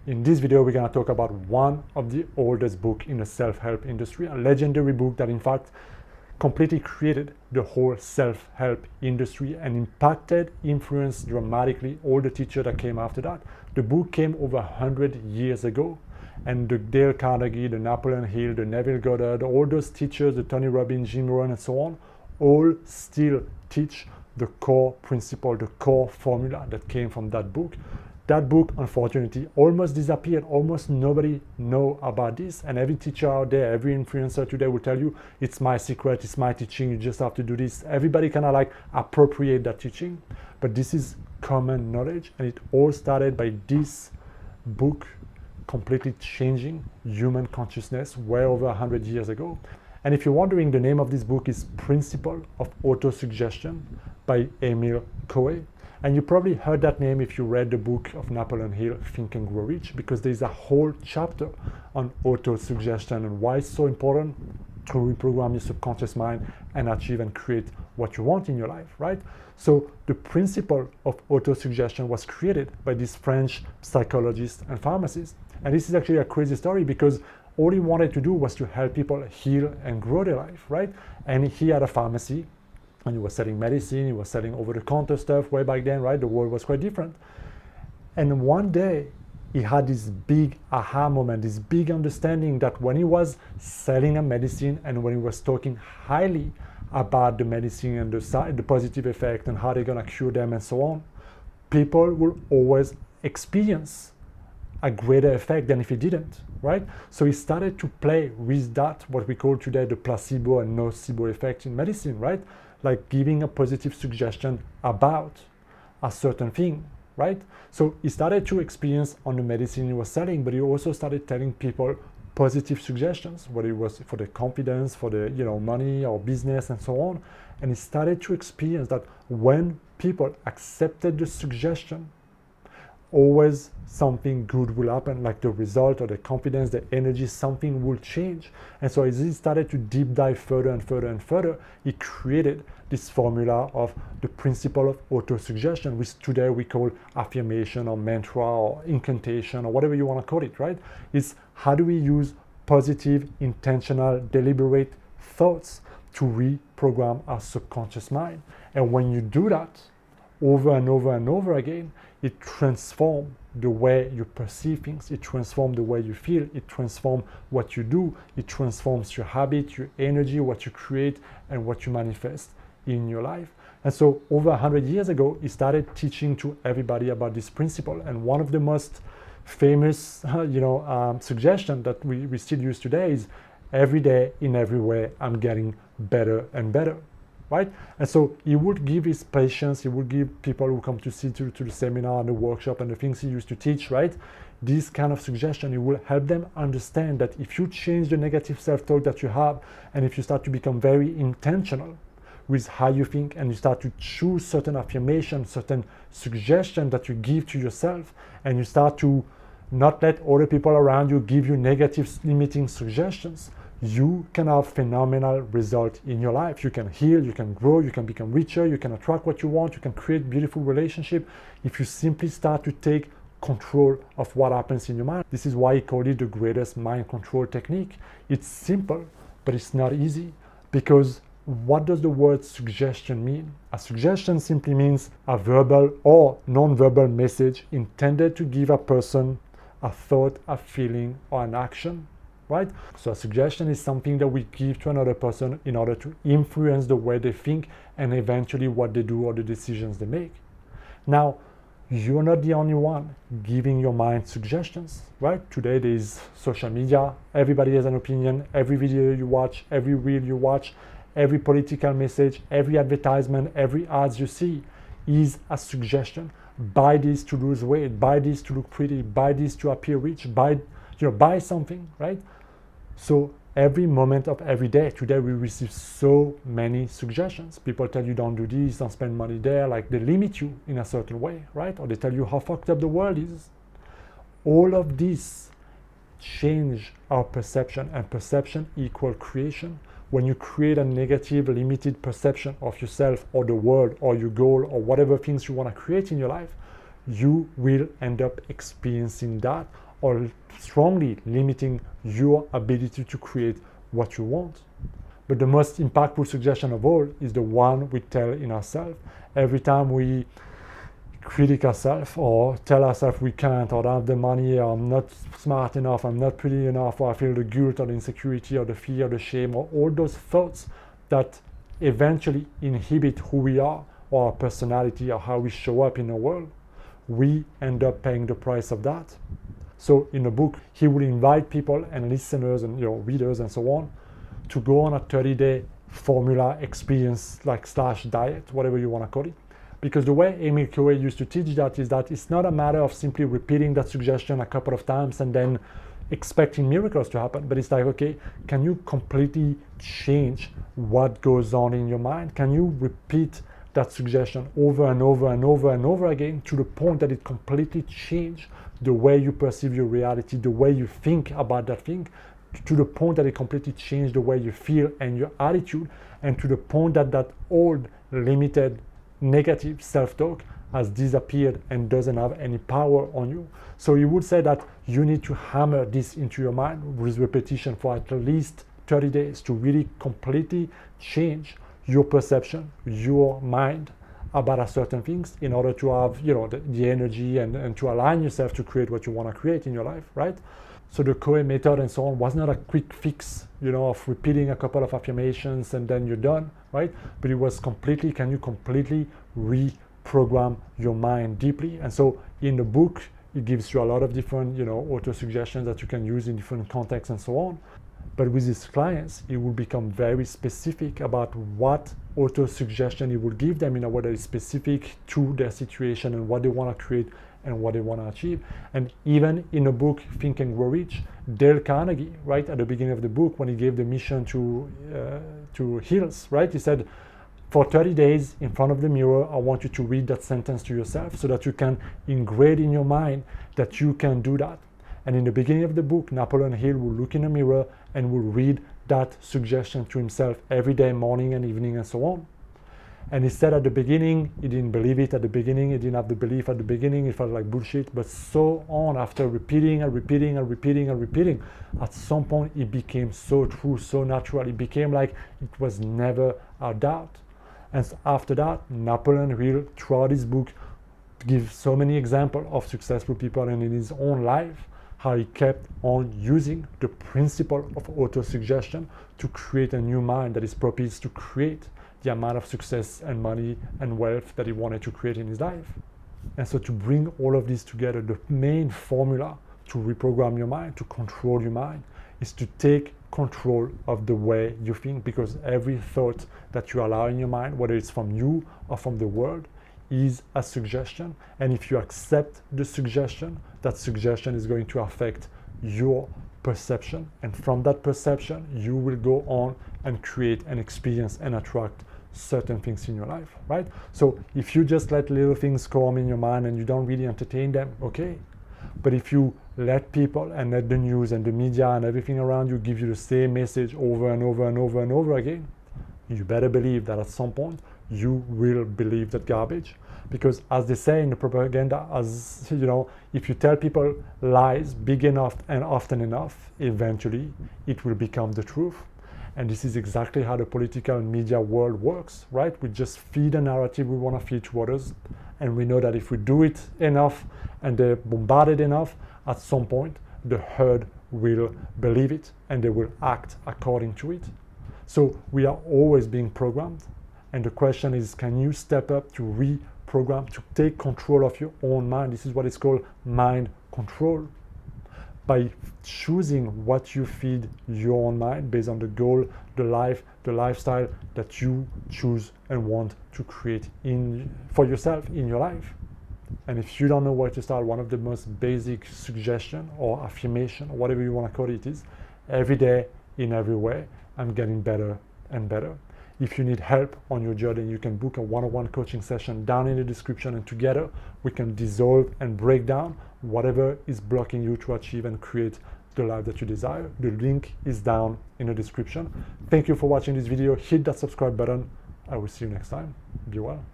In this video, we're going to talk about one of the oldest books in the self-help industry, a legendary book that in fact completely created the whole self-help industry and impacted, influenced dramatically all the teachers that came after that. The book came over 100 years ago, and the Dale Carnegie, the Napoleon Hill, the Neville Goddard, all those teachers, the Tony Robbins, Jim Rohn, and so on, all still teach the core principle, the core formula that came from that book. That book, unfortunately, almost disappeared. Almost nobody know about this. And every teacher out there, every influencer today will tell you, it's my secret, it's my teaching, you just have to do this. Everybody kind of like appropriate that teaching. But this is common knowledge. And it all started by this book completely changing human consciousness way over 100 years ago. And if you're wondering, the name of this book is Principle of Autosuggestion by Émile Coué. And you probably heard that name if you read the book of Napoleon Hill, Think and Grow Rich, because there's a whole chapter on autosuggestion and why it's so important to reprogram your subconscious mind and achieve and create what you want in your life, right? So the principle of autosuggestion was created by this French psychologist and pharmacist. And this is actually a crazy story because all he wanted to do was to help people heal and grow their life, right? And he had a pharmacy, and he was selling medicine, he was selling over-the-counter stuff way back then, right? The world was quite different. And one day, he had this big aha moment, this big understanding that when he was selling a medicine and when he was talking highly about the medicine and the positive effect and how they're gonna cure them and so on, people will always experience a greater effect than if he didn't, right? So he started to play with that, what we call today the placebo and nocebo effect in medicine, right? Like giving a positive suggestion about a certain thing, right? So he started to experience on the medicine he was selling, but he also started telling people positive suggestions, whether it was for the confidence, for the money or business and so on. And he started to experience that when people accepted the suggestion, always something good will happen, like the result or the confidence, the energy, something will change. And so as he started to deep dive further and further and further, he created this formula of the principle of autosuggestion, which today we call affirmation or mantra or incantation or whatever you want to call it, right? It's how do we use positive, intentional, deliberate thoughts to reprogram our subconscious mind. And when you do that over and over and over again, it transforms the way you perceive things, it transforms the way you feel, it transforms what you do, it transforms your habit, your energy, what you create, and what you manifest in your life. And so over 100 years ago, he started teaching to everybody about this principle. And one of the most famous suggestion that we still use today is every day, in every way, I'm getting better and better. Right? And so he would give his patients, he would give people who come to see to the seminar and the workshop and the things he used to teach, right? This kind of suggestion, it will help them understand that if you change the negative self-talk that you have, and if you start to become very intentional with how you think, and you start to choose certain affirmations, certain suggestions that you give to yourself, and you start to not let other people around you give you negative limiting suggestions, you can have phenomenal results in your life. You can heal, you can grow, you can become richer, you can attract what you want, you can create beautiful relationships if you simply start to take control of what happens in your mind. This is why he called it the greatest mind control technique. It's simple, but it's not easy, because what does the word suggestion mean? A suggestion simply means a verbal or non-verbal message intended to give a person a thought, a feeling, or an action. Right? So a suggestion is something that we give to another person in order to influence the way they think and eventually what they do or the decisions they make. Now, you're not the only one giving your mind suggestions, right? Today there is social media, everybody has an opinion, every video you watch, every reel you watch, every political message, every advertisement, every ads you see is a suggestion. Buy this to lose weight, buy this to look pretty, buy this to appear rich, buy something, right? So every moment of every day, today we receive so many suggestions. People tell you don't do this, don't spend money there, like they limit you in a certain way, right? Or they tell you how fucked up the world is. All of this change our perception, and perception equals creation. When you create a negative, limited perception of yourself or the world or your goal or whatever things you want to create in your life, you will end up experiencing that or strongly limiting your ability to create what you want. But the most impactful suggestion of all is the one we tell in ourselves. Every time we critique ourselves or tell ourselves we can't, or don't have the money, or I'm not smart enough, I'm not pretty enough, or I feel the guilt or the insecurity or the fear or the shame, or all those thoughts that eventually inhibit who we are or our personality or how we show up in the world, we end up paying the price of that. So in the book, he will invite people and listeners and readers and so on to go on a 30-day formula experience, like / diet, whatever you want to call it. Because the way Émile Coué used to teach that is that it's not a matter of simply repeating that suggestion a couple of times and then expecting miracles to happen, but it's like, okay, can you completely change what goes on in your mind? Can you repeat that suggestion over and over and over and over again to the point that it completely changes the way you perceive your reality, the way you think about that thing, to the point that it completely changed the way you feel and your attitude, and to the point that that old limited negative self-talk has disappeared and doesn't have any power on you. So you would say that you need to hammer this into your mind with repetition for at least 30 days to really completely change your perception, your mind about a certain things, in order to have the energy and to align yourself to create what you want to create in your life, right? So the Coue method and so on was not a quick fix, of repeating a couple of affirmations and then you're done, right? But it was completely, can you completely reprogram your mind deeply? And so in the book, it gives you a lot of different, auto-suggestions that you can use in different contexts and so on. But with his clients, he will become very specific about what auto-suggestion he will give them in a way that is specific to their situation and what they want to create and what they want to achieve. And even in the book, Think and Grow Rich, Dale Carnegie, right at the beginning of the book, when he gave the mission to Hills, right, he said, for 30 days in front of the mirror, I want you to read that sentence to yourself so that you can engrave in your mind that you can do that. And in the beginning of the book, Napoleon Hill will look in the mirror and will read that suggestion to himself every day, morning and evening and so on. And he said at the beginning, he didn't believe it at the beginning, he didn't have the belief at the beginning, it felt like bullshit, but so on, after repeating and repeating and repeating and repeating, at some point it became so true, so natural, it became like it was never a doubt. And so after that, Napoleon Hill, throughout his book, gives so many examples of successful people and in his own life, how he kept on using the principle of auto-suggestion to create a new mind that is propice to create the amount of success and money and wealth that he wanted to create in his life. And so to bring all of this together, the main formula to reprogram your mind, to control your mind, is to take control of the way you think, because every thought that you allow in your mind, whether it's from you or from the world, is a suggestion. And if you accept the suggestion, that suggestion is going to affect your perception. And from that perception, you will go on and create and experience and attract certain things in your life, right? So if you just let little things come in your mind and you don't really entertain them, okay. But if you let people and let the news and the media and everything around you give you the same message over and over and over and over again, you better believe that at some point you will believe that garbage. Because as they say in the propaganda, as if you tell people lies big enough and often enough, eventually it will become the truth. And this is exactly how the political media world works, right? We just feed a narrative we want to feed to others. And we know that if we do it enough and they're bombarded enough, at some point the herd will believe it and they will act according to it. So we are always being programmed. And the question is, can you step up to reprogram, to take control of your own mind? This is what is called mind control. By choosing what you feed your own mind based on the goal, the life, the lifestyle that you choose and want to create for yourself in your life. And if you don't know where to start, one of the most basic suggestion or affirmation, or whatever you want to call it, is every day, in every way, I'm getting better and better. If you need help on your journey, you can book a one-on-one coaching session down in the description, and together we can dissolve and break down whatever is blocking you to achieve and create the life that you desire. The link is down in the description. Thank you for watching this video. Hit that subscribe button. I will see you next time. Be well.